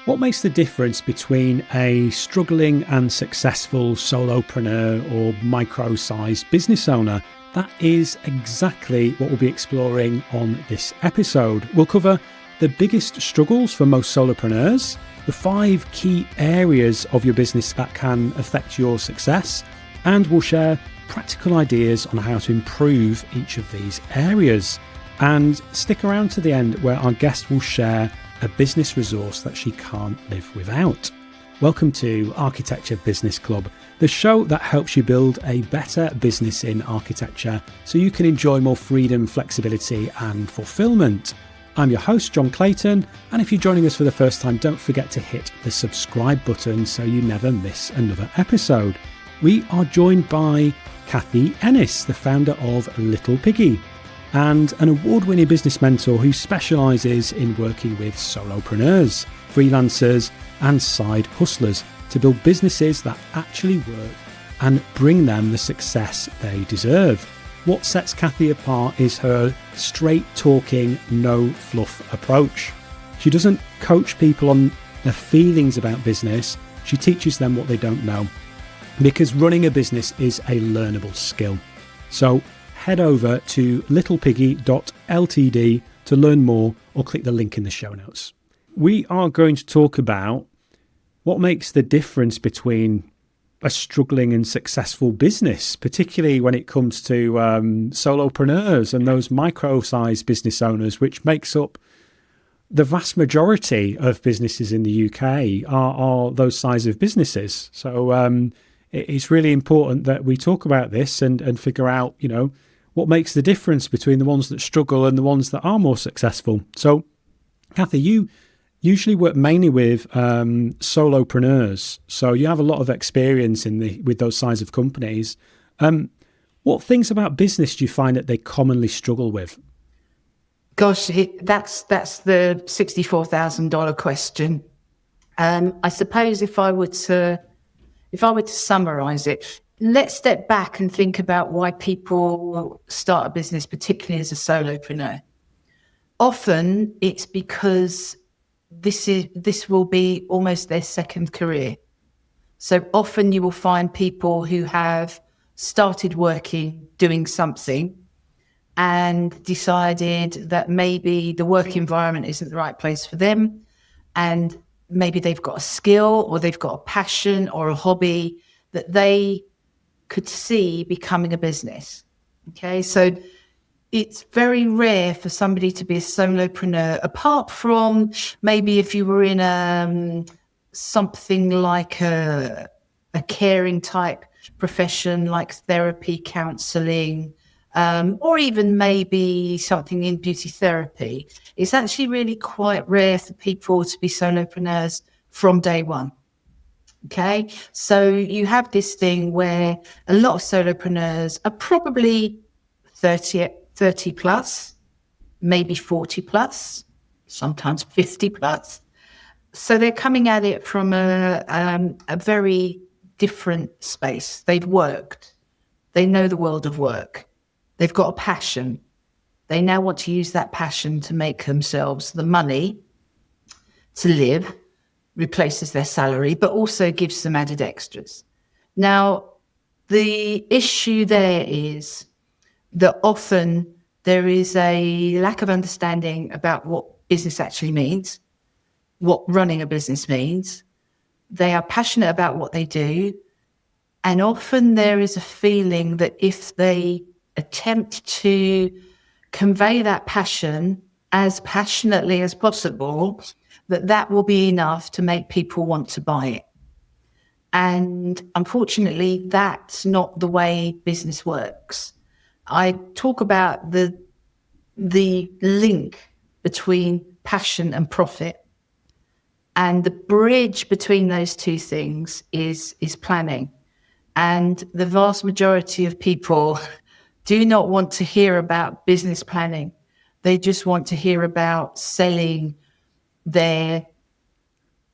What makes the difference between a struggling and successful solopreneur or micro-sized business owner? That is exactly what we'll be exploring on this episode. We'll cover the biggest struggles for most solopreneurs, the 5 key areas of your business that can affect your success, and we'll share practical ideas on how to improve each of these areas. And stick around to the end where our guest will share a business resource that she can't live without. Welcome to Architecture Business Club, the show that helps you build a better business in architecture so you can enjoy more freedom, flexibility and fulfillment. I'm your host, Jon Clayton, and if you're joining us for the first time, don't forget to hit the subscribe button so you never miss another episode. We are joined by Kathy Ennis, the founder of Little Piggy, and an award-winning business mentor who specialises in working with solopreneurs, freelancers and side hustlers to build businesses that actually work and bring them the success they deserve. What sets Kathy apart is her straight-talking, no-fluff approach. She doesn't coach people on their feelings about business, she teaches them what they don't know, because running a business is a learnable skill. So head over to littlepiggy.ltd to learn more or click the link in the show notes. We are going to talk about what makes the difference between a struggling and successful business, particularly when it comes to solopreneurs and those micro-sized business owners, which makes up the vast majority of businesses in the UK are those size of businesses. So it's really important that we talk about this and figure out, what makes the difference between the ones that struggle and the ones that are more successful. So, Kathy, you usually work mainly with solopreneurs, so you have a lot of experience with those size of companies. What things about business do you find that they commonly struggle with? Gosh, that's the $64,000 question. I suppose if I were to summarize it, let's step back and think about why people start a business, particularly as a solopreneur. Often it's because this will be almost their second career. So often you will find people who have started working, doing something, and decided that maybe the work environment isn't the right place for them, and maybe they've got a skill or they've got a passion or a hobby that they could see becoming a business. Okay, so it's very rare for somebody to be a solopreneur, apart from maybe if you were in something like a caring type profession like therapy, counselling, or even maybe something in beauty therapy. It's actually really quite rare for people to be solopreneurs from day one. Okay, so you have this thing where a lot of solopreneurs are probably 30 plus, maybe 40 plus, sometimes 50 plus. So they're coming at it from a very different space. They've worked. They know the world of work. They've got a passion. They now want to use that passion to make themselves the money to live, replaces their salary, but also gives them added extras. Now, the issue there is that often there is a lack of understanding about what business actually means, what running a business means. They are passionate about what they do. And often there is a feeling that if they attempt to convey that passion as passionately as possible, that will be enough to make people want to buy it. And unfortunately, that's not the way business works. I talk about the link between passion and profit. And the bridge between those two things is planning. And the vast majority of people do not want to hear about business planning. They just want to hear about selling their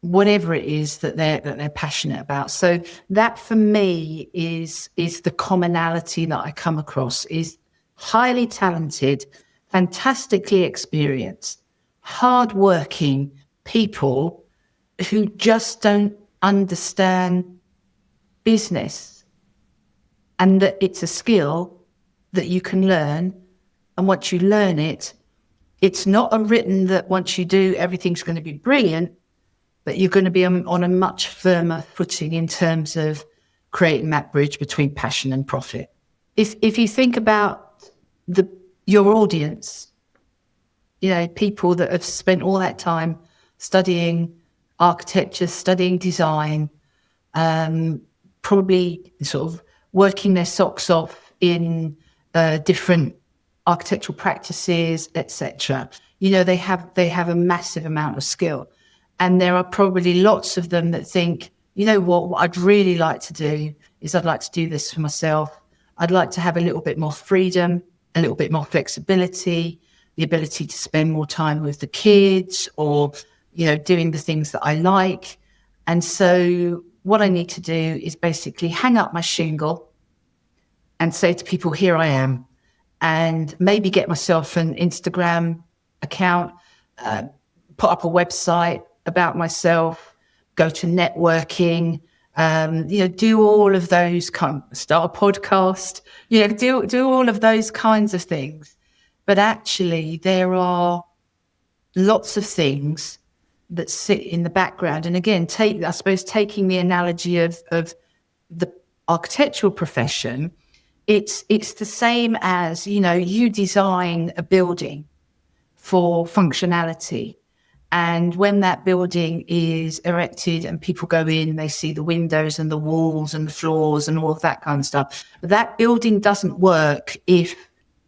whatever it is that they're passionate about. So that for me is the commonality that I come across, is highly talented, fantastically experienced, hardworking people who just don't understand business, and that it's a skill that you can learn. And once you learn it, it's not a written that once you do, everything's going to be brilliant, but you're going to be on a much firmer footing in terms of creating that bridge between passion and profit. If you think about your audience, people that have spent all that time studying architecture, studying design, probably sort of working their socks off in different architectural practices, etc. They have a massive amount of skill, and there are probably lots of them that think, what I'd really like to do is I'd like to do this for myself. I'd like to have a little bit more freedom, a little bit more flexibility, the ability to spend more time with the kids, or doing the things that I like. And so what I need to do is basically hang up my shingle and say to people, here I am, and maybe get myself an Instagram account, put up a website about myself, go to networking, do all of those start a podcast, do all of those kinds of things. But actually there are lots of things that sit in the background. And again, taking the analogy of the architectural profession, it's the same as, you design a building for functionality. And when that building is erected and people go in, they see the windows and the walls and the floors and all of that kind of stuff. But that building doesn't work if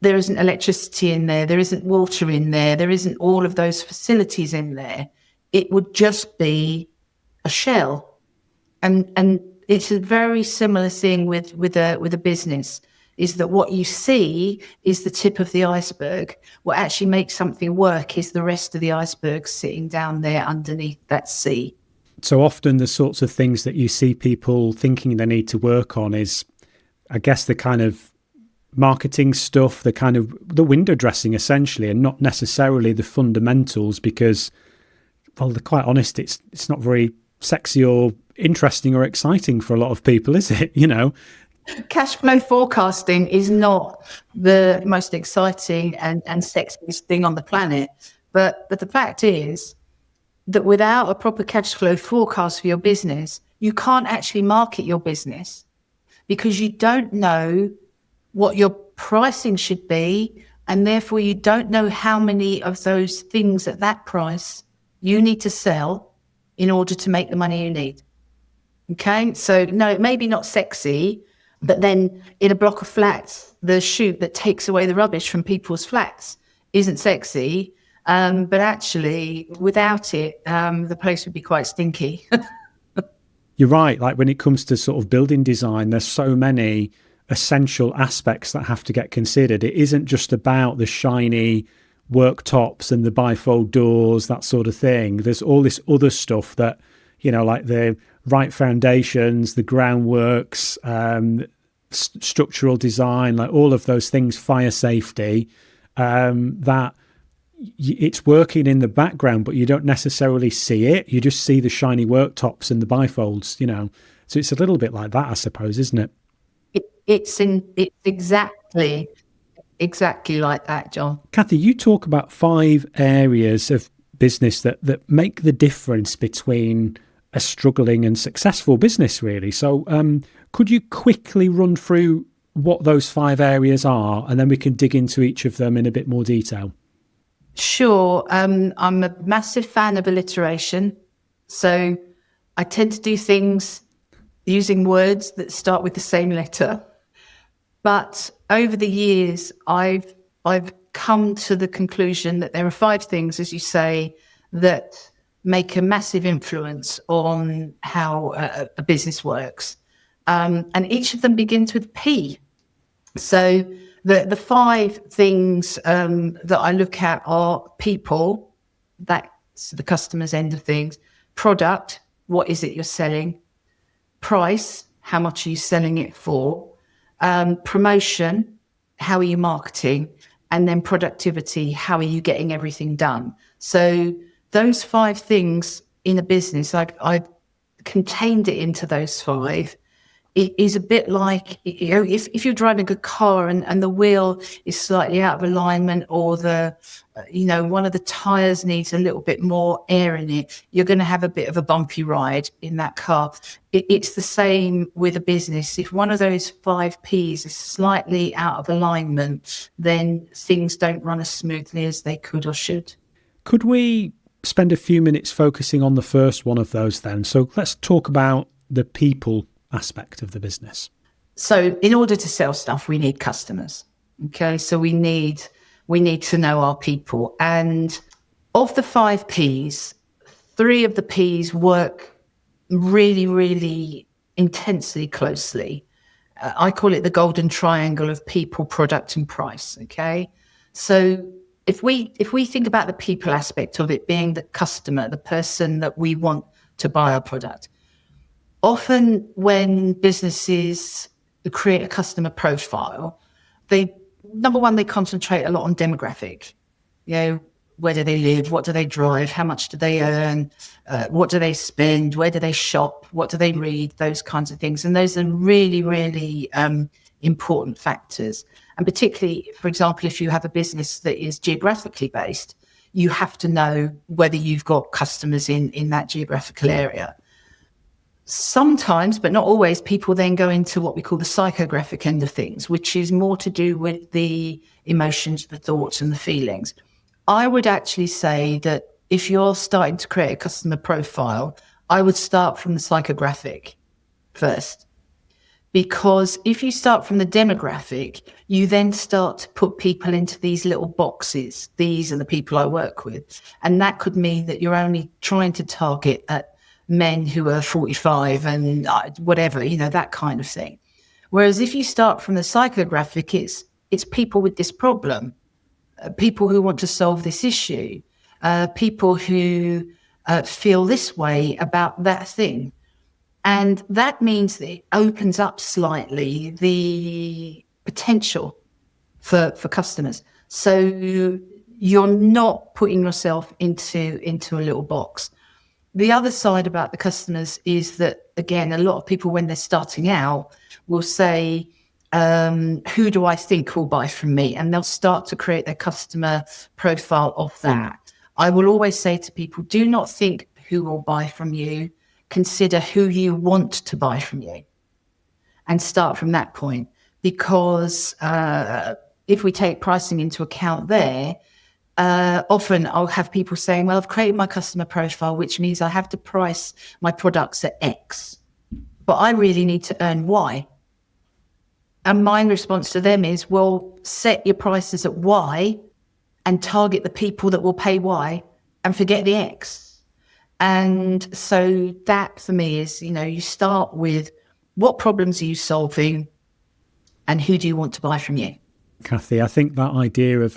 there isn't electricity in there isn't water in there isn't all of those facilities in there. It would just be a shell. And it's a very similar thing with a business, is that what you see is the tip of the iceberg. What actually makes something work is the rest of the iceberg sitting down there underneath that sea. So often the sorts of things that you see people thinking they need to work on is, I guess, the kind of marketing stuff, the window dressing essentially, and not necessarily the fundamentals, because, well, they're quite honest, it's not very sexy or interesting or exciting for a lot of people, is it? Cash flow forecasting is not the most exciting and sexiest thing on the planet. But the fact is that without a proper cash flow forecast for your business, you can't actually market your business, because you don't know what your pricing should be. And therefore you don't know how many of those things at that price you need to sell in order to make the money you need. Okay. So no, it may be not sexy, but then in a block of flats, the chute that takes away the rubbish from people's flats isn't sexy. But actually, without it, the place would be quite stinky. You're right. Like when it comes to sort of building design, there's so many essential aspects that have to get considered. It isn't just about the shiny worktops and the bifold doors, that sort of thing. There's all this other stuff that, like the right foundations, the groundworks, structural design, like all of those things, fire safety, that it's working in the background, but you don't necessarily see it. You just see the shiny worktops and the bifolds, So it's a little bit like that, I suppose, isn't it? It's exactly like that, Jon. Kathy, you talk about 5 areas of business that make the difference between a struggling and successful business, really. So could you quickly run through what those 5 areas are, and then we can dig into each of them in a bit more detail? Sure. I'm a massive fan of alliteration. So I tend to do things using words that start with the same letter. But over the years, I've come to the conclusion that there are 5 things, as you say, that make a massive influence on how a business works. And each of them begins with P. So the 5 things that I look at are people, that's the customer's end of things; product, what is it you're selling; price, how much are you selling it for; promotion, how are you marketing; and then productivity, how are you getting everything done. So those 5 things in a business, I contained it into those 5. It is a bit like, if you're driving a car and the wheel is slightly out of alignment, or one of the tires needs a little bit more air in it, you're going to have a bit of a bumpy ride in that car. It's the same with a business. If one of those 5 Ps is slightly out of alignment, then things don't run as smoothly as they could or should. Could we spend a few minutes focusing on the first one of those then? So let's talk about the people aspect of the business. So in order to sell stuff, we need customers. Okay, so we need to know our people. And of the 5 Ps, 3 of the Ps work really, really intensely closely. I call it the golden triangle of people, product, and price. Okay, so if we think about the people aspect of it being the customer, the person that we want to buy our product, often when businesses create a customer profile, number one, they concentrate a lot on demographic. Where do they live? What do they drive? How much do they earn? What do they spend? Where do they shop? What do they read? Those kinds of things. And those are really, really important factors. And particularly, for example, if you have a business that is geographically based, you have to know whether you've got customers in that geographical area. Sometimes, but not always, people then go into what we call the psychographic end of things, which is more to do with the emotions, the thoughts, and the feelings. I would actually say that if you're starting to create a customer profile, I would start from the psychographic first. Because if you start from the demographic, you then start to put people into these little boxes. These are the people I work with. And that could mean that you're only trying to target at men who are 45 and whatever, that kind of thing. Whereas if you start from the psychographic, it's people with this problem, people who want to solve this issue, people who feel this way about that thing. And that means that it opens up slightly the potential for customers. So you're not putting yourself into a little box. The other side about the customers is that, again, a lot of people, when they're starting out, will say, who do I think will buy from me? And they'll start to create their customer profile of that. I will always say to people, do not think who will buy from you. Consider who you want to buy from you and start from that point. Because if we take pricing into account there, often I'll have people saying, well, I've created my customer profile, which means I have to price my products at X, but I really need to earn Y. And my response to them is, well, set your prices at Y and target the people that will pay Y and forget the X. And so that for me is, you start with what problems are you solving and who do you want to buy from you? Kathy, I think that idea of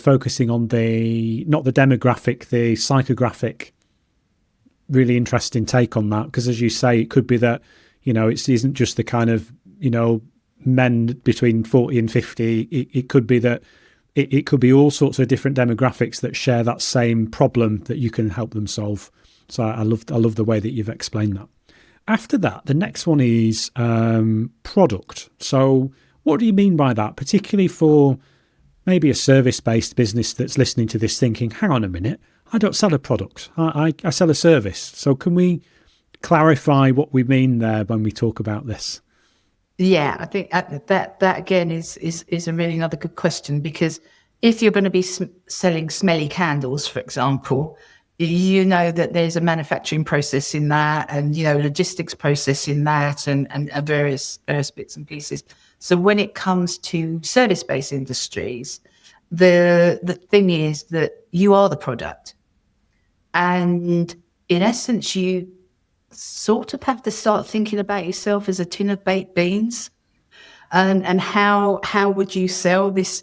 focusing on not the demographic, the psychographic, really interesting take on that. Because as you say, it could be that, it isn't just the kind of, men between 40 and 50. It could be that it could be all sorts of different demographics that share that same problem that you can help them solve. So I love the way that you've explained that. After that, the next one is product. So what do you mean by that, particularly for maybe a service-based business that's listening to this thinking, hang on a minute, I don't sell a product, I sell a service. So can we clarify what we mean there when we talk about this? Yeah, I think that again is a really another good question, because if you're going to be selling smelly candles, for example, you know that there's a manufacturing process in that, and logistics process in that, and various bits and pieces. So when it comes to service-based industries, the thing is that you are the product, and in essence, you sort of have to start thinking about yourself as a tin of baked beans, and how would you sell this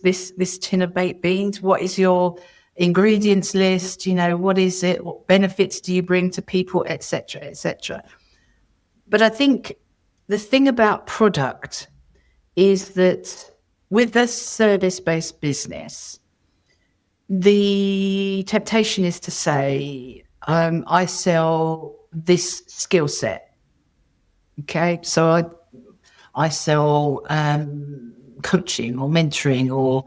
tin of baked beans? What is your ingredients list? What is it? What benefits do you bring to people, etc., etc. But I think the thing about product is that with a service-based business, the temptation is to say, I sell this skill set. Okay, so I sell coaching or mentoring or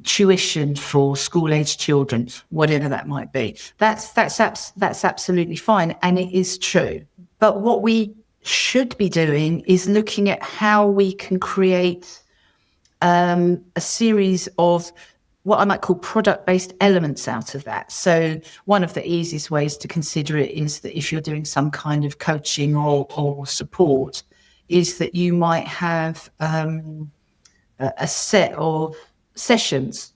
tuition for school-aged children, whatever that might be. That's absolutely fine, and it is true. But what we should be doing is looking at how we can create a series of what I might call product-based elements out of that. So one of the easiest ways to consider it is that if you're doing some kind of coaching or support, is that you might have a set of sessions.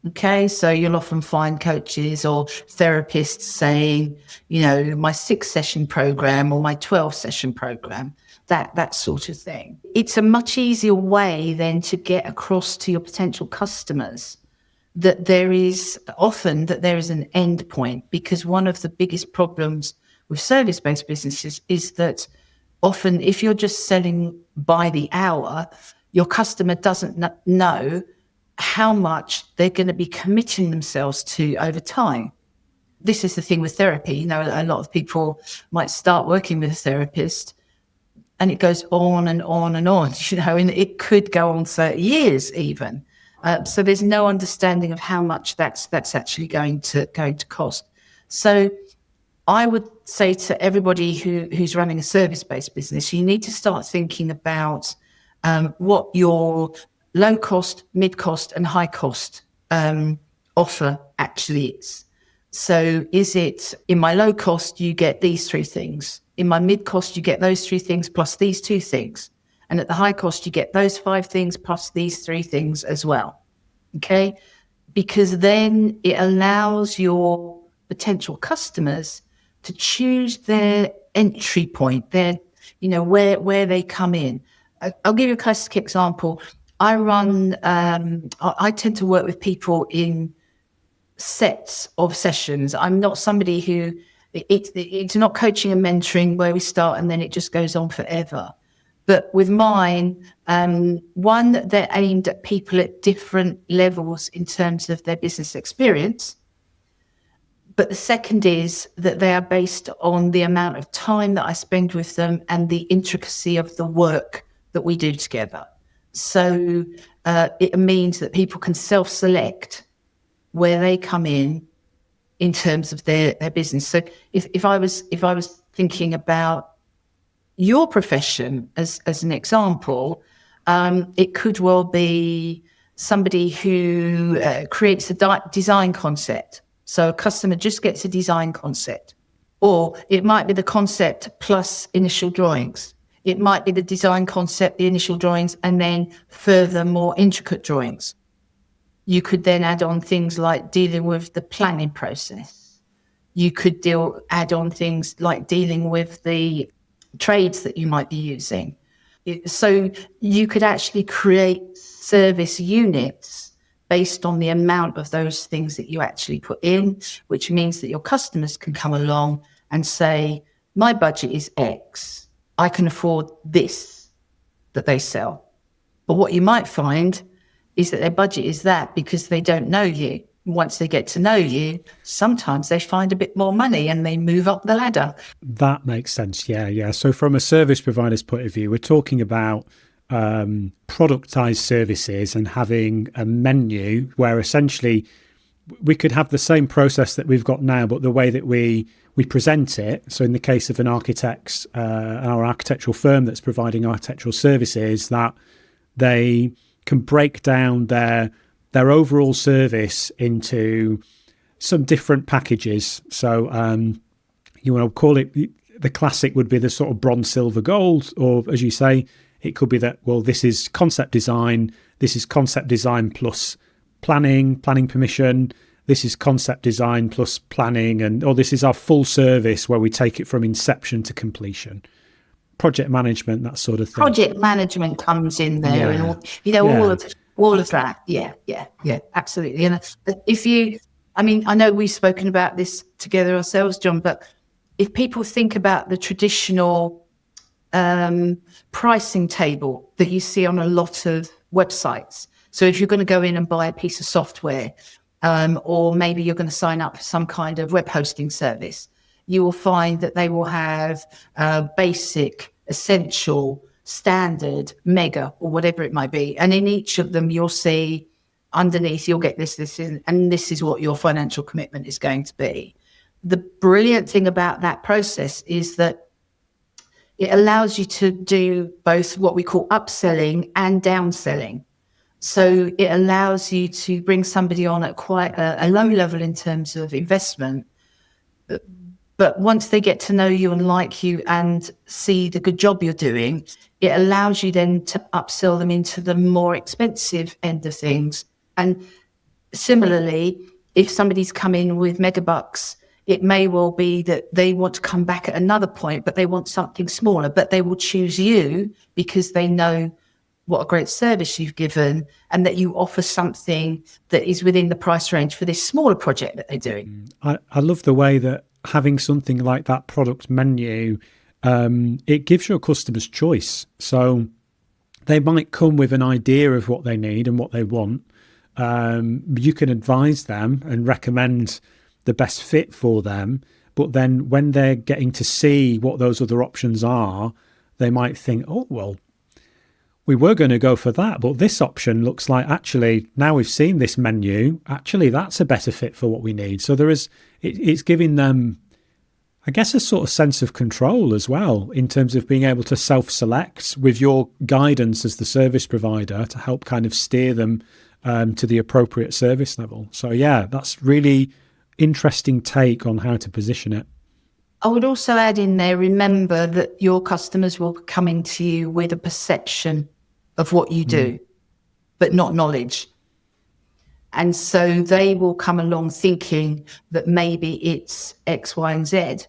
Okay, so you'll often find coaches or therapists saying, my 6-session program or my 12-session program, that sort of thing. It's a much easier way then to get across to your potential customers that there is an end point, because one of the biggest problems with service-based businesses is that often if you're just selling by the hour, your customer doesn't know how much they're going to be committing themselves to over time. This is the thing with therapy. A lot of people might start working with a therapist and it goes on and on and on, and it could go on 30 years even. So there's no understanding of how much that's actually going to cost. So I would say to everybody who's running a service-based business, you need to start thinking about what your low cost, mid cost, and high cost offer actually is. So is it in my low cost, you get these 3 things. In my mid cost, you get those 3 things plus these 2 things. And at the high cost, you get those 5 things plus these 3 things as well. Okay? Because then it allows your potential customers to choose their entry point, their, where they come in. I'll give you a classic example. I tend to work with people in sets of sessions. I'm not somebody who, it's not coaching and mentoring where we start and then it just goes on forever. But with mine, one, they're aimed at people at different levels in terms of their business experience. But the second is that they are based on the amount of time that I spend with them and the intricacy of the work that we do together. So it means that people can self-select where they come in terms of their business. So if I was thinking about your profession as an example, it could well be somebody who creates a design concept. So a customer just gets a design concept, or it might be the concept plus initial drawings. It might be the design concept, the initial drawings, and then further more intricate drawings. You could then add on things like dealing with the planning process. You could add on things like dealing with the trades that you might be using. So you could actually create service units based on the amount of those things that you actually put in, which means that your customers can come along and say, my budget is X. I can afford this that they sell. But what you might find is that their budget is that because they don't know you. Once they get to know you, sometimes they find a bit more money and they move up the ladder. That makes sense. Yeah. So from a service provider's point of view, we're talking about productized services and having a menu where essentially we could have the same process that we've got now, but the way that we present it. So in the case of an architect's, our architectural firm that's providing architectural services, that they can break down their overall service into some different packages. So call it, the classic would be the sort of bronze, silver, gold, or as you say, it could be that, well, this is concept design plus planning permission. This is concept design plus planning, or this is our full service where we take it from inception to completion. Project management, that sort of thing. Project management comes in there, and all of that. Yeah, absolutely. And I know we've spoken about this together ourselves, Jon, but if people think about the traditional pricing table that you see on a lot of websites, so if you're going to go in and buy a piece of software, or maybe you're going to sign up for some kind of web hosting service, you will find that they will have basic, essential, standard, mega, or whatever it might be. And in each of them, you'll see underneath, you'll get this, and this is what your financial commitment is going to be. The brilliant thing about that process is that it allows you to do both what we call upselling and downselling. So it allows you to bring somebody on at quite a low level in terms of investment. But once they get to know you and like you and see the good job you're doing, it allows you then to upsell them into the more expensive end of things. And similarly, if somebody's come in with megabucks, it may well be that they want to come back at another point, but they want something smaller, but they will choose you because they know what a great service you've given and that you offer something that is within the price range for this smaller project that they're doing. I love the way that having something like that product menu, it gives your customers choice. So they might come with an idea of what they need and what they want. You can advise them and recommend the best fit for them. But then when they're getting to see what those other options are, they might think, oh, well, we were going to go for that, but this option looks like actually, now we've seen this menu, actually that's a better fit for what we need. So it's giving them, I guess, a sort of sense of control as well in terms of being able to self-select with your guidance as the service provider to help kind of steer them to the appropriate service level. So yeah, that's really interesting take on how to position it. I would also add in there, remember that your customers will be coming to you with a perception of what you do, but not knowledge. And so they will come along thinking that maybe it's X, Y, and Z,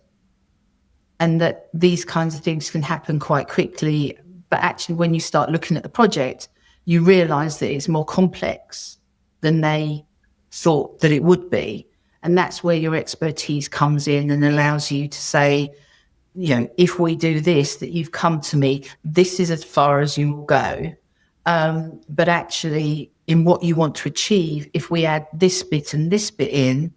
and that these kinds of things can happen quite quickly. But actually, when you start looking at the project, you realize that it's more complex than they thought that it would be. And that's where your expertise comes in and allows you to say, you know, if we do this, that you've come to me, this is as far as you will go. But actually, in what you want to achieve, if we add this bit and this bit in,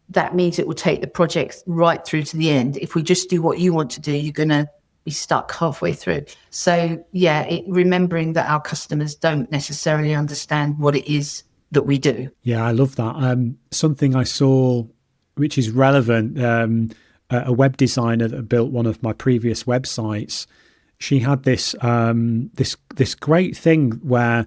that means it will take the project right through to the end. If we just do what you want to do, you're going to be stuck halfway through. So, yeah, remembering that our customers don't necessarily understand what it is that we do. Yeah, I love that. Something I saw, which is relevant, a web designer that built one of my previous websites, she had this this great thing where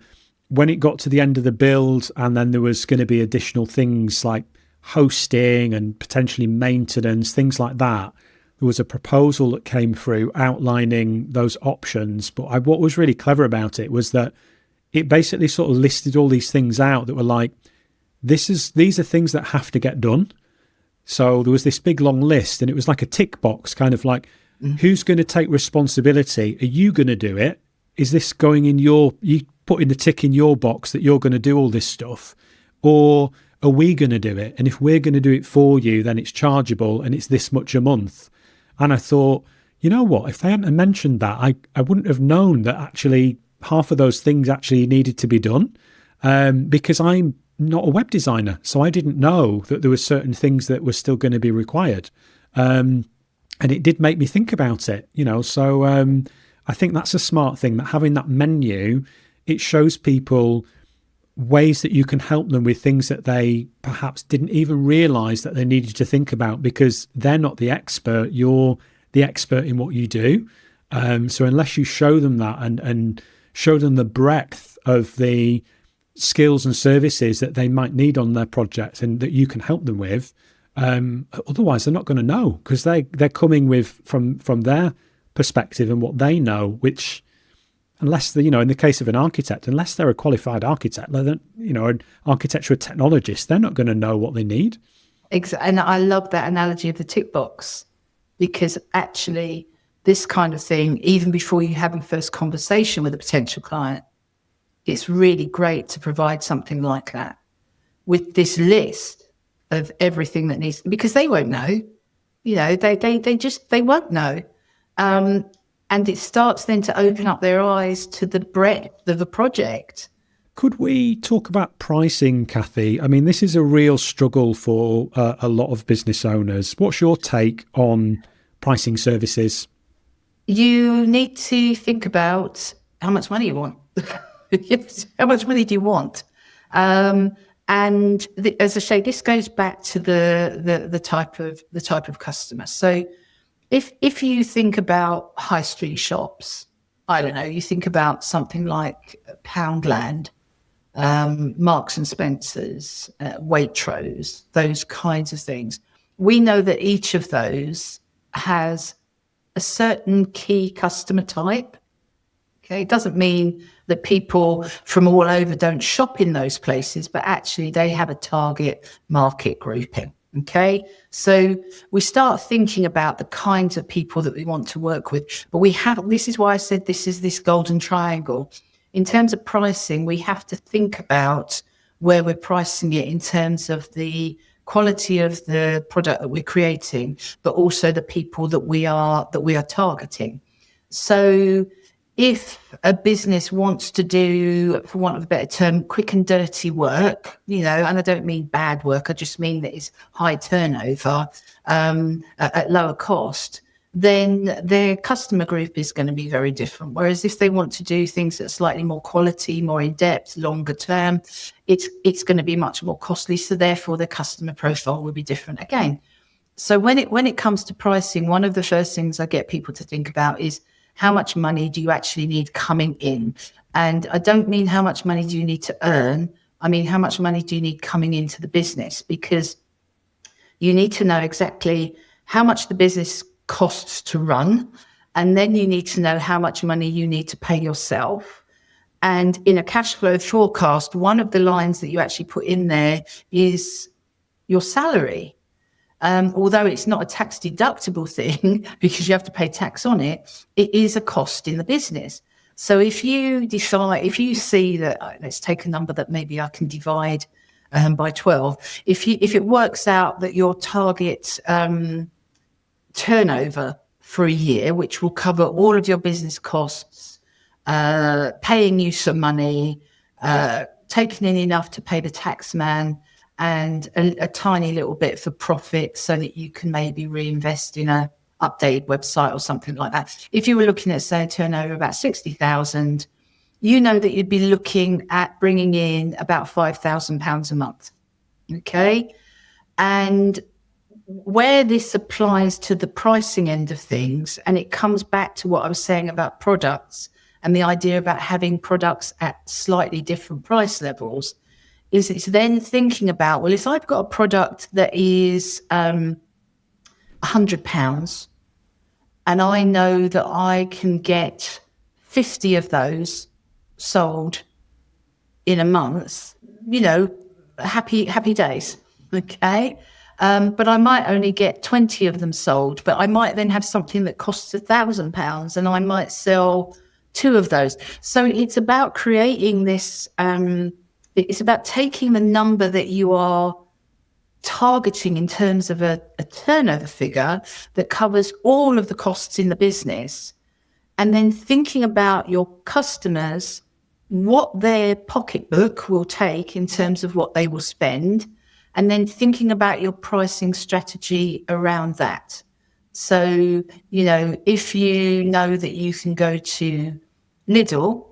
when it got to the end of the build and then there was going to be additional things like hosting and potentially maintenance, things like that, there was a proposal that came through outlining those options. But what was really clever about it was that it basically sort of listed all these things out that were like, these are things that have to get done. So there was this big long list and it was like a tick box, kind of like, who's going to take responsibility? Are you going to do it? Is this going in you putting the tick in your box that you're going to do all this stuff? Or are we going to do it? And if we're going to do it for you, then it's chargeable and it's this much a month. And I thought, you know what, if they hadn't mentioned that, I wouldn't have known that actually half of those things actually needed to be done, because I'm not a web designer. So I didn't know that there were certain things that were still going to be required. And it did make me think about it, you know. So I think that's a smart thing, that having that menu, it shows people ways that you can help them with things that they perhaps didn't even realize that they needed to think about, because they're not the expert. You're the expert in what you do. So unless you show them that and show them the breadth of the skills and services that they might need on their project and that you can help them with, otherwise they're not going to know, because they're coming with from their perspective and what they know, which, unless they, you know, in the case of an architect, unless they're a qualified architect, you know, an architectural technologist, they're not going to know what they need. Exactly. And I love that analogy of the tick box, because actually this kind of thing, even before you have a first conversation with a potential client, it's really great to provide something like that with this list of everything that needs, because they won't know, you know, they won't know. And it starts then to open up their eyes to the breadth of the project. Could we talk about pricing, Kathy? I mean, this is a real struggle for a lot of business owners. What's your take on pricing services? You need to think about how much money you want. How much money do you want? As I say, this goes back to the type of customer. So if you think about high street shops, I don't know, you think about something like Poundland, Marks and Spencer's, Waitrose, those kinds of things. We know that each of those has a certain key customer type. Okay, it doesn't mean that people from all over don't shop in those places, but actually they have a target market grouping. Okay, so we start thinking about the kinds of people that we want to work with. But this is why I said this is this golden triangle. In terms of pricing, we have to think about where we're pricing it in terms of the quality of the product that we're creating, but also the people that we are targeting. So if a business wants to do, for want of a better term, quick and dirty work, and I don't mean bad work, I just mean that it's high turnover at lower cost, then their customer group is going to be very different. Whereas if they want to do things that are slightly more quality, more in depth, longer term, it's going to be much more costly. So therefore, the customer profile will be different again. So when it comes to pricing, one of the first things I get people to think about is how much money do you actually need coming in? And I don't mean how much money do you need to earn. I mean, how much money do you need coming into the business? Because you need to know exactly how much the business costs to run. And then you need to know how much money you need to pay yourself. And in a cash flow forecast, one of the lines that you actually put in there is your salary. Although it's not a tax deductible thing because you have to pay tax on it, it is a cost in the business. So if you see that, let's take a number that maybe I can divide by 12. If it works out that your target turnover for a year, which will cover all of your business costs, paying you some money, taking in enough to pay the tax man, and a tiny little bit for profit so that you can maybe reinvest in a updated website or something like that. If you were looking at, say, a turnover about 60,000, you know that you'd be looking at bringing in about £5,000 a month. Okay. And where this applies to the pricing end of things, and it comes back to what I was saying about products and the idea about having products at slightly different price levels, is it's then thinking about, well, if I've got a product that is £100 and I know that I can get 50 of those sold in a month, happy days, okay? But I might only get 20 of them sold, but I might then have something that costs £1,000 and I might sell 2 of those. So it's about creating this, it's about taking the number that you are targeting in terms of a turnover figure that covers all of the costs in the business, and then thinking about your customers, what their pocketbook will take in terms of what they will spend, and then thinking about your pricing strategy around that. So, if you know that you can go to Lidl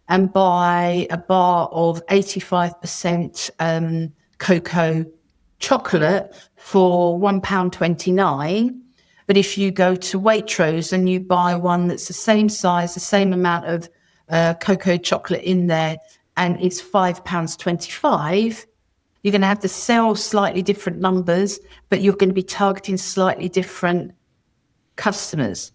and buy a bar of 85% cocoa chocolate for £1.29, but if you go to Waitrose and you buy one that's the same size, the same amount of cocoa chocolate in there, and it's £5.25, you're going to have to sell slightly different numbers, but you're going to be targeting slightly different customers.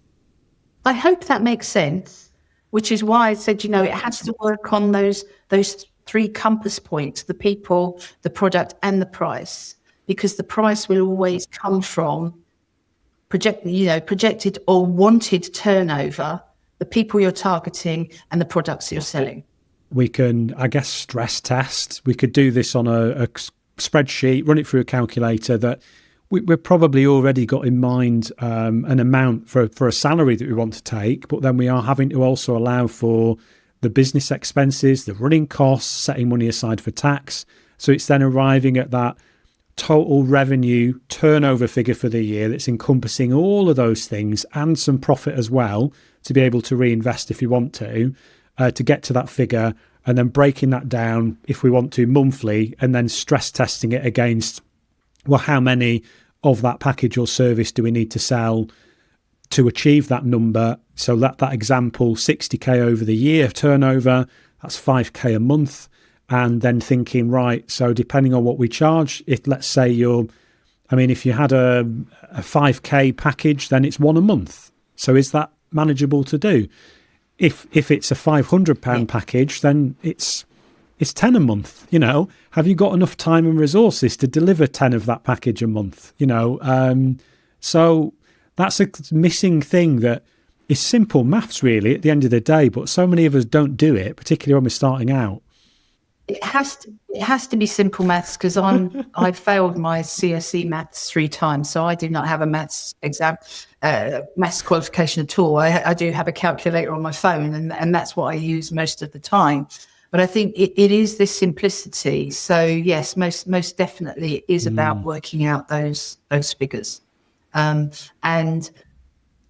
I hope that makes sense, which is why I said, it has to work on those 3 compass points: the people, the product, and the price, because the price will always come from projected or wanted turnover, the people you're targeting, and the products you're selling. We can, I guess, stress test. We could do this on a spreadsheet, run it through a calculator that we've probably already got in mind an amount for a salary that we want to take, but then we are having to also allow for the business expenses, the running costs, setting money aside for tax. So it's then arriving at that total revenue turnover figure for the year that's encompassing all of those things and some profit as well to be able to reinvest if you want to get to that figure, and then breaking that down if we want to monthly, and then stress testing it against, well, how many of that package or service do we need to sell to achieve that number? So that example, 60k over the year turnover, that's 5k a month. And then thinking, right, so depending on what we charge, if let's say if you had a 5k package, then it's one a month. So is that manageable to do? If it's a £500 package, then it's 10 a month. Have you got enough time and resources to deliver 10 of that package a month? So that's a missing thing that is simple maths really at the end of the day, but so many of us don't do it, particularly when we're starting out. It has to be simple maths, because I failed my CSE maths 3 times, so I do not have a maths exam, maths qualification at all. I do have a calculator on my phone, and that's what I use most of the time. But I think it is this simplicity. So yes, most definitely it is about working out those figures. And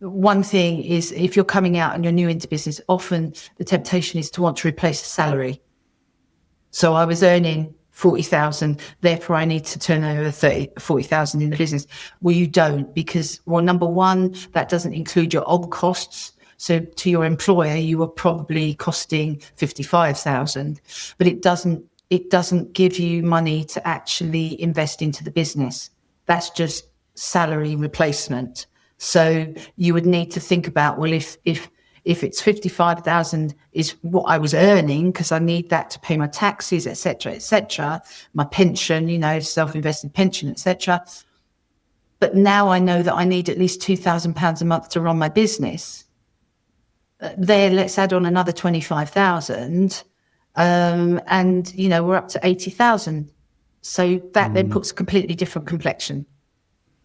one thing is, if you're coming out and you're new into business, often the temptation is to want to replace a salary. So I was earning 40,000, therefore I need to turn over 40,000 in the business. Well, you don't, because, well, number one, that doesn't include your on costs. So to your employer, you are probably costing 55,000, but it doesn't give you money to actually invest into the business. That's just salary replacement. So you would need to think about, well, if it's 55,000 is what I was earning, because I need that to pay my taxes, etc., my pension, self-invested pension, etc. But now I know that I need at least £2,000 a month to run my business. There, let's add on another 25,000, and we're up to 80,000. So that then puts a completely different complexion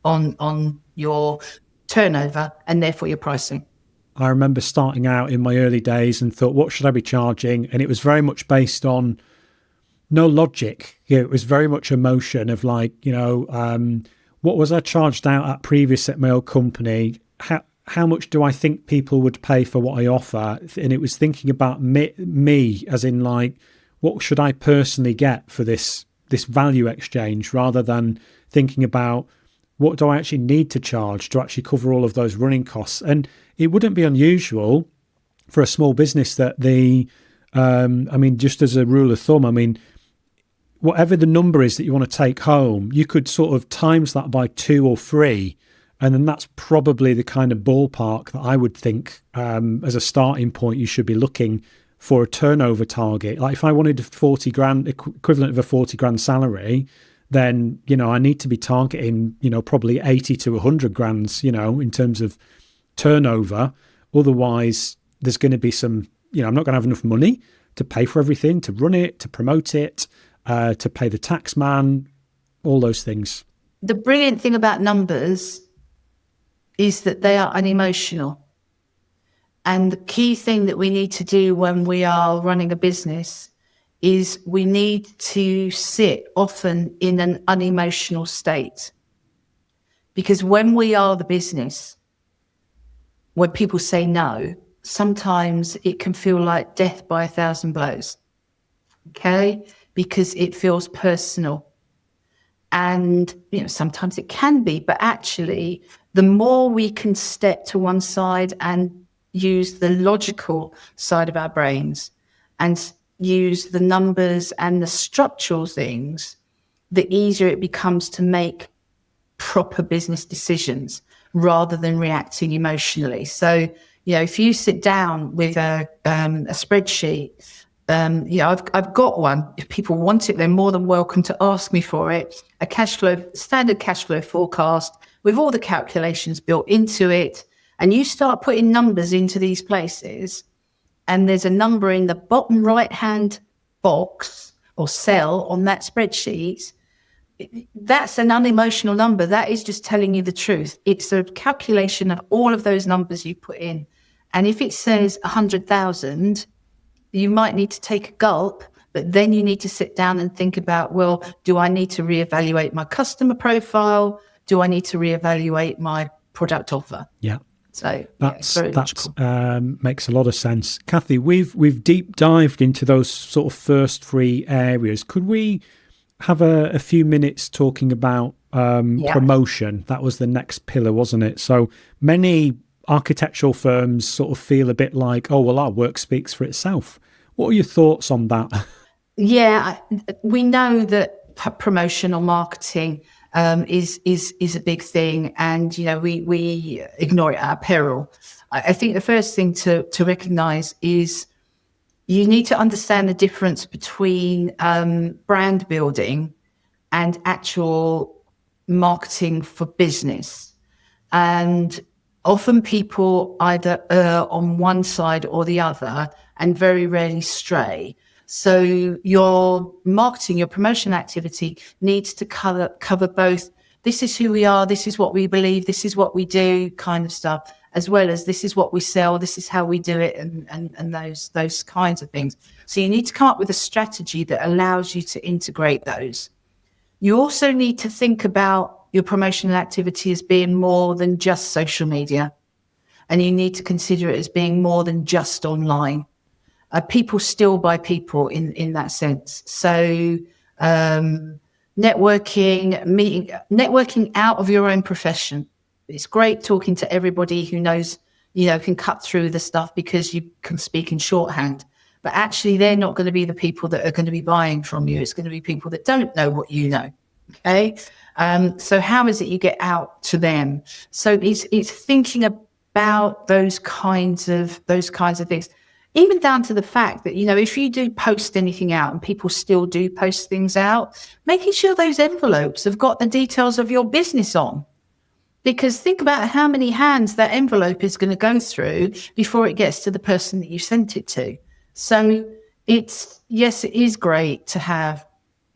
on your turnover and therefore your pricing. I remember starting out in my early days and thought, what should I be charging? And it was very much based on no logic. It was very much emotion of like, what was I charged out at previous at my old company? How much do I think people would pay for what I offer? And it was thinking about me as in like, what should I personally get for this value exchange, rather than thinking about what do I actually need to charge to actually cover all of those running costs. And it wouldn't be unusual for a small business that just as a rule of thumb, whatever the number is that you want to take home, you could sort of times that by 2 or 3. And then that's probably the kind of ballpark that I would think as a starting point, you should be looking for a turnover target. Like if I wanted 40 grand, equivalent of a 40 grand salary, then, I need to be targeting, probably 80 to 100 grand, in terms of turnover. Otherwise, there's going to be some, I'm not going to have enough money to pay for everything, to run it, to promote it, to pay the tax man, all those things. The brilliant thing about numbers is that they are unemotional. And the key thing that we need to do when we are running a business is we need to sit often in an unemotional state. Because when we are the business, when people say no, sometimes it can feel like death by 1,000 blows. Okay? Because it feels personal. And, sometimes it can be, but actually, the more we can step to one side and use the logical side of our brains and use the numbers and the structural things, the easier it becomes to make proper business decisions rather than reacting emotionally. So, if you sit down with a spreadsheet, I've got one. If people want it, they're more than welcome to ask me for it. Standard cash flow forecast with all the calculations built into it. And you start putting numbers into these places, and there's a number in the bottom right-hand box or cell on that spreadsheet. That's an unemotional number. That is just telling you the truth. It's a calculation of all of those numbers you put in. And if it says 100,000, you might need to take a gulp, but then you need to sit down and think about, well, do I need to reevaluate my customer profile? Do I need to reevaluate my product offer? Yeah. So that's makes a lot of sense. Kathy, we've deep dived into those sort of first three areas. Could we have a few minutes talking about promotion? That was the next pillar, wasn't it? So many architectural firms sort of feel a bit like, oh, well, our work speaks for itself. What are your thoughts on that? Yeah, we know that promotional marketing is a big thing, and we ignore it at our peril. I think the first thing to recognize is you need to understand the difference between brand building and actual marketing for business. And often people either err on one side or the other, and very rarely stray. So your marketing, your promotion activity needs to cover both. This is who we are. This is what we believe. This is what we do, kind of stuff, as well as this is what we sell. This is how we do it, and those kinds of things. So you need to come up with a strategy that allows you to integrate those. You also need to think about your promotional activity as being more than just social media, and you need to consider it as being more than just online. People still buy people in that sense. So networking out of your own profession. It's great talking to everybody who knows, can cut through the stuff because you can speak in shorthand. But actually, they're not going to be the people that are going to be buying from you. It's going to be people that don't know what you know. Okay. So how is it you get out to them? So it's thinking about those kinds of things. Even down to the fact that, if you do post anything out, and people still do post things out, making sure those envelopes have got the details of your business on. Because think about how many hands that envelope is going to go through before it gets to the person that you sent it to. So it is great to have.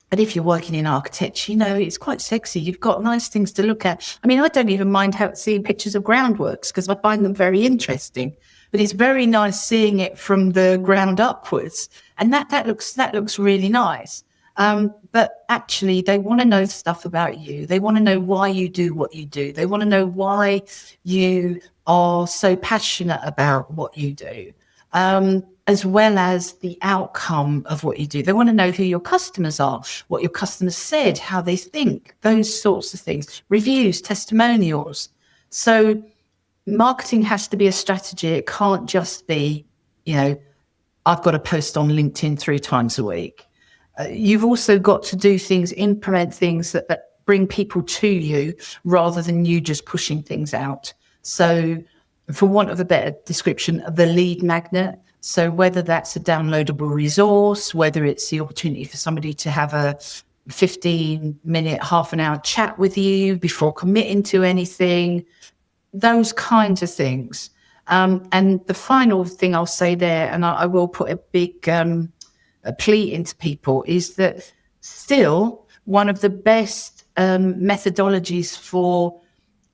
But if you're working in architecture, it's quite sexy. You've got nice things to look at. I mean, I don't even mind seeing pictures of groundworks because I find them very interesting. But it's very nice seeing it from the ground upwards, and that looks really nice. But actually, they want to know stuff about you. They want to know why you do what you do. They want to know why you are so passionate about what you do, as well as the outcome of what you do. They want to know who your customers are, what your customers said, how they think, those sorts of things, reviews, testimonials. So marketing has to be a strategy. It can't just be, I've got to post on LinkedIn 3 times a week. You've also got to do things, implement things that bring people to you rather than you just pushing things out. So for want of a better description, the lead magnet. So whether that's a downloadable resource, whether it's the opportunity for somebody to have a 15-minute, half an hour chat with you before committing to anything, those kinds of things. And the final thing I'll say there, and I will put a big plea into people, is that still one of the best methodologies for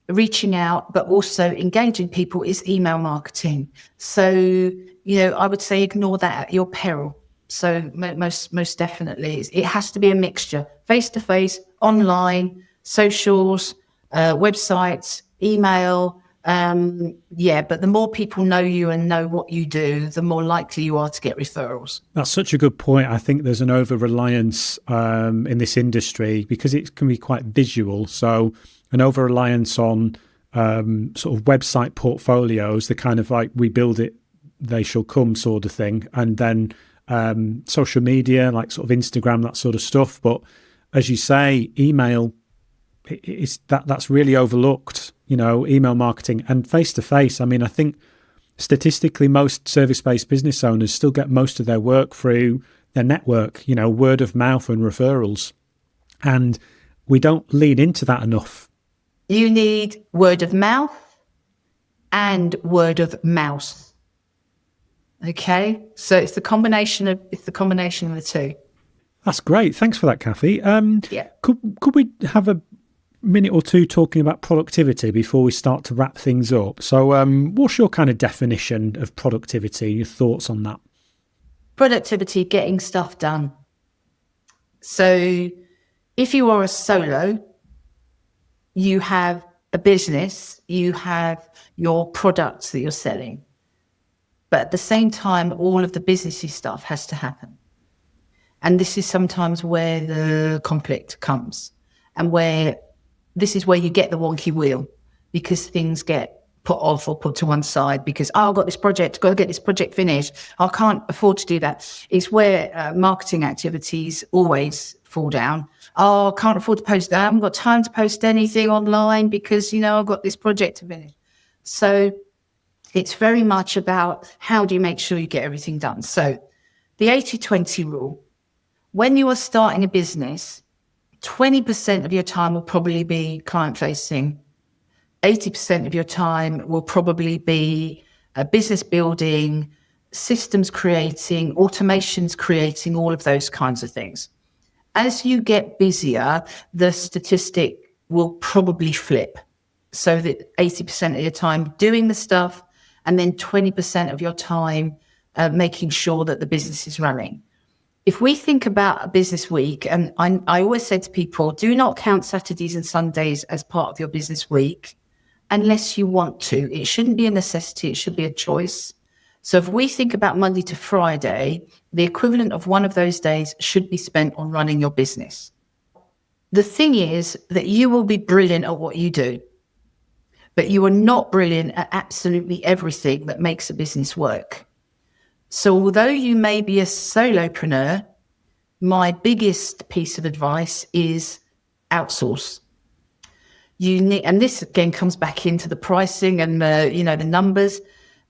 reaching out but also engaging people is email marketing. So, I would say ignore that at your peril. So most definitely, it has to be a mixture: face-to-face, online, socials, websites, email. But the more people know you and know what you do, the more likely you are to get referrals. That's such a good point. I think there's an over-reliance in this industry because it can be quite visual. So an over-reliance on sort of website portfolios, the kind of like we build it, they shall come sort of thing. And then social media, like sort of Instagram, that sort of stuff. But as you say, email, that's really overlooked, email marketing and face-to-face. I mean, I think statistically most service-based business owners still get most of their work through their network, word of mouth and referrals. And we don't lean into that enough. You need word of mouth and word of mouse. Okay, so it's the combination of the two. That's great. Thanks for that, Kathy. Could we have a minute or two talking about productivity before we start to wrap things up? So, what's your kind of definition of productivity? Your thoughts on that? productivity, getting stuff done. So if you are a solo, you have a business, you have your products that you're selling. But at the same time, all of the businessy stuff has to happen. And this is sometimes where the conflict comes, and this is where you get the wonky wheel, because things get put off or put to one side because, I've got this project, got to get this project finished. I can't afford to do that. It's where marketing activities always fall down. I can't afford to post that. I haven't got time to post anything online because, I've got this project to finish. So it's very much about how do you make sure you get everything done. So the 80-20 rule, when you are starting a business, 20% of your time will probably be client-facing. 80% of your time will probably be business building, systems creating, automations creating, all of those kinds of things. As you get busier, the statistic will probably flip, so that 80% of your time doing the stuff, and then 20% of your time making sure that the business is running. If we think about a business week, and I always say to people, do not count Saturdays and Sundays as part of your business week unless you want to. It shouldn't be a necessity. It should be a choice. So if we think about Monday to Friday, the equivalent of one of those days should be spent on running your business. The thing is that you will be brilliant at what you do, but you are not brilliant at absolutely everything that makes a business work. So although you may be a solopreneur, my biggest piece of advice is outsource. You need, and this again comes back into the pricing and the numbers,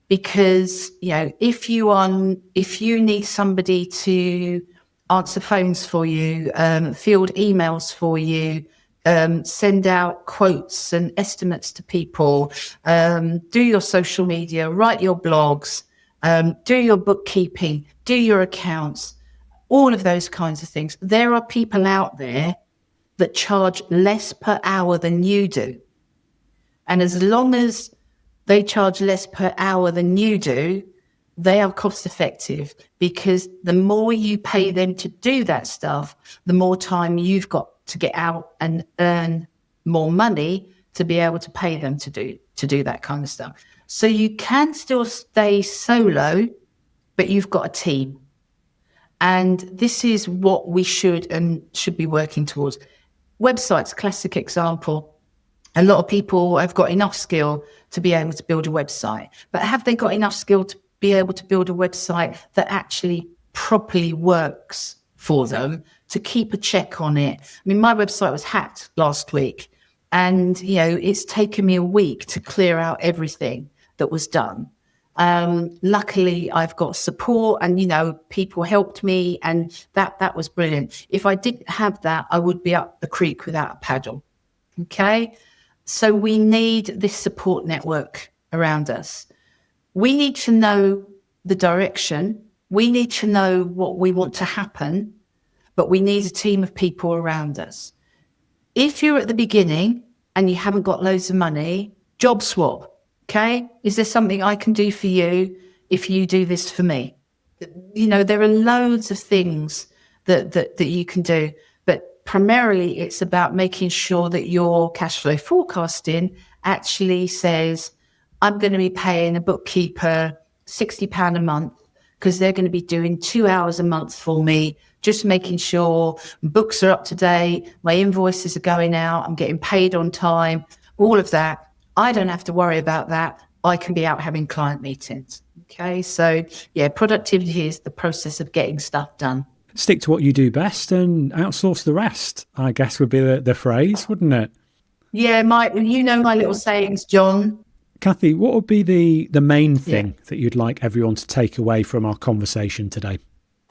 because if you need somebody to answer phones for you, field emails for you, send out quotes and estimates to people, do your social media, write your blogs, do your bookkeeping, do your accounts, all of those kinds of things. There are people out there that charge less per hour than you do. And as long as they charge less per hour than you do, they are cost effective, because the more you pay them to do that stuff, the more time you've got to get out and earn more money to be able to pay them to do that kind of stuff. So you can still stay solo, but you've got a team. And this is what we should be working towards. Websites, classic example. A lot of people have got enough skill to be able to build a website, but have they got enough skill to be able to build a website that actually properly works for them, to keep a check on it? I mean, my website was hacked last week, and it's taken me a week to clear out everything that was done. Luckily, I've got support, and people helped me, and that was brilliant. If I didn't have that, I would be up the creek without a paddle. Okay, so we need this support network around us. We need to know the direction. We need to know what we want to happen, but we need a team of people around us. If you're at the beginning and you haven't got loads of money, job swap. Okay, is there something I can do for you if you do this for me? There are loads of things that you can do, but primarily it's about making sure that your cash flow forecasting actually says, I'm going to be paying a bookkeeper £60 a month because they're going to be doing 2 hours a month for me, just making sure books are up to date, my invoices are going out, I'm getting paid on time, all of that. I don't have to worry about that. I can be out having client meetings. Okay, so productivity is the process of getting stuff done. Stick to what you do best and outsource the rest, I guess would be the phrase, wouldn't it? Yeah, my little sayings, John. Kathy, what would be the main thing that you'd like everyone to take away from our conversation today?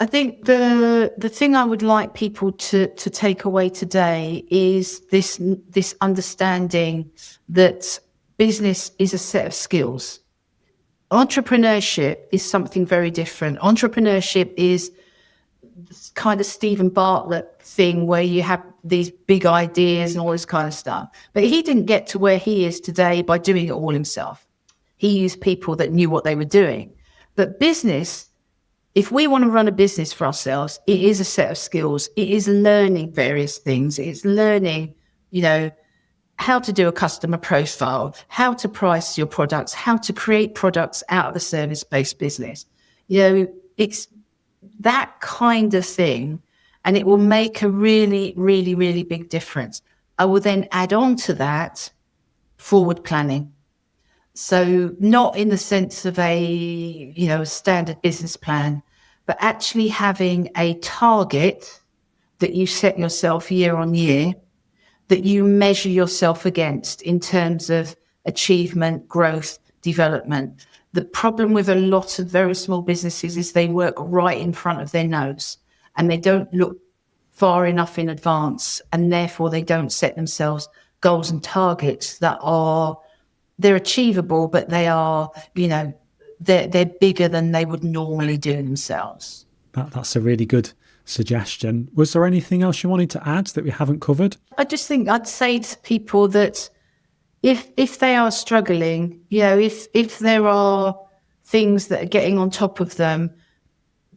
I think the thing I would like people to take away today is this understanding that business is a set of skills. Entrepreneurship is something very different. Entrepreneurship is this kind of Stephen Bartlett thing where you have these big ideas and all this kind of stuff. But he didn't get to where he is today by doing it all himself. He used people that knew what they were doing. But business if we want to run a business for ourselves, it is a set of skills. It is learning various things. It's learning, how to do a customer profile, how to price your products, how to create products out of a service-based business. It's that kind of thing, and it will make a really, really, really big difference. I will then add on to that forward planning. So not in the sense of a standard business plan, but actually having a target that you set yourself year on year, that you measure yourself against in terms of achievement, growth, development. The problem with a lot of very small businesses is they work right in front of their nose and they don't look far enough in advance, and therefore they don't set themselves goals and targets that they're achievable, but they are, they're bigger than they would normally do themselves. That's a really good suggestion. Was there anything else you wanted to add that we haven't covered? I just think I'd say to people that if they are struggling, if there are things that are getting on top of them,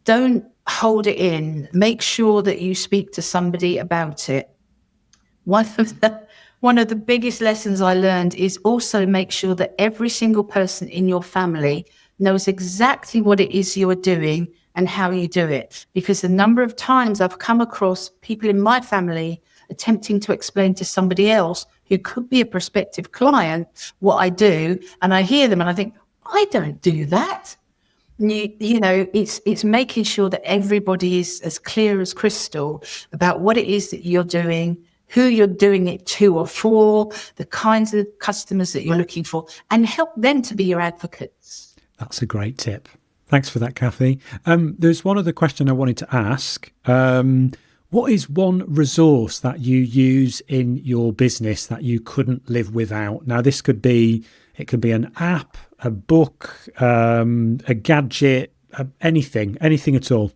don't hold it in. Make sure that you speak to somebody about it. One of the biggest lessons I learned is also make sure that every single person in your family knows exactly what it is you're doing and how you do it. Because the number of times I've come across people in my family attempting to explain to somebody else who could be a prospective client what I do, and I hear them and I think, I don't do that. It's making sure that everybody is as clear as crystal about what it is that you're doing, who you're doing it to or for, the kinds of customers that you're looking for, and help them to be your advocates. That's a great tip. Thanks for that, Kathy. There's one other question I wanted to ask. What is one resource that you use in your business that you couldn't live without? Now, it could be an app, a book, a gadget, anything at all.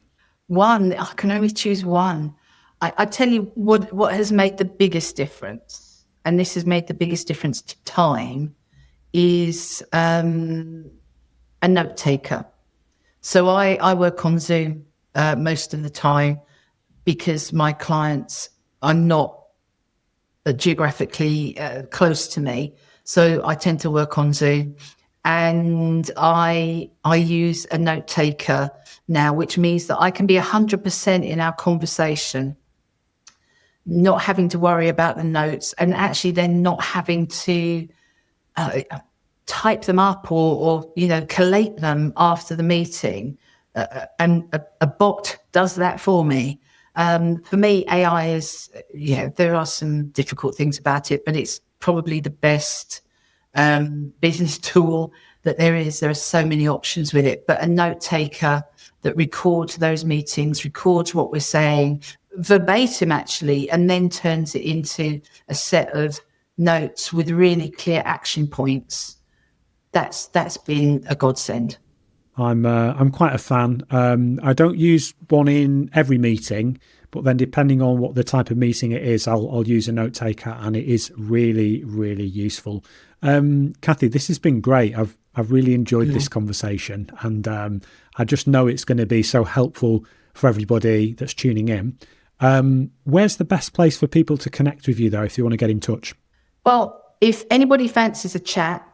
One, I can only choose one. I tell you what has made the biggest difference, and this has made the biggest difference to time, is a note taker. So I work on Zoom most of the time because my clients are not geographically close to me. So I tend to work on Zoom, and I use a note taker now, which means that I can be 100% in our conversation, not having to worry about the notes, and actually then not having to type them up or collate them after the meeting. And a bot does that for me. For me, AI is, there are some difficult things about it, but it's probably the best business tool that there is. There are so many options with it, but a note taker that records those meetings, records what we're saying verbatim actually, and then turns it into a set of notes with really clear action points. That's been a godsend. I'm quite a fan. I don't use one in every meeting, but then depending on what the type of meeting it is, I'll use a note taker, and it is really, really useful. Kathy, this has been great. I've really enjoyed this conversation, and I just know it's going to be so helpful for everybody that's tuning in. Where's the best place for people to connect with you, though, if you want to get in touch? Well, if anybody fancies a chat,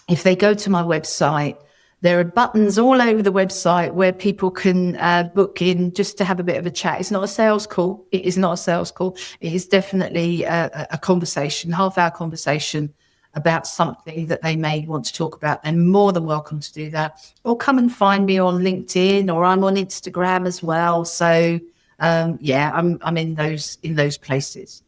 if they go to my website, there are buttons all over the website where people can book in just to have a bit of a chat. It's not a sales call. It is not a sales call. It is definitely a conversation, half-hour conversation about something that they may want to talk about. They're more than welcome to do that. Or come and find me on LinkedIn, or I'm on Instagram as well. So, I'm in those places.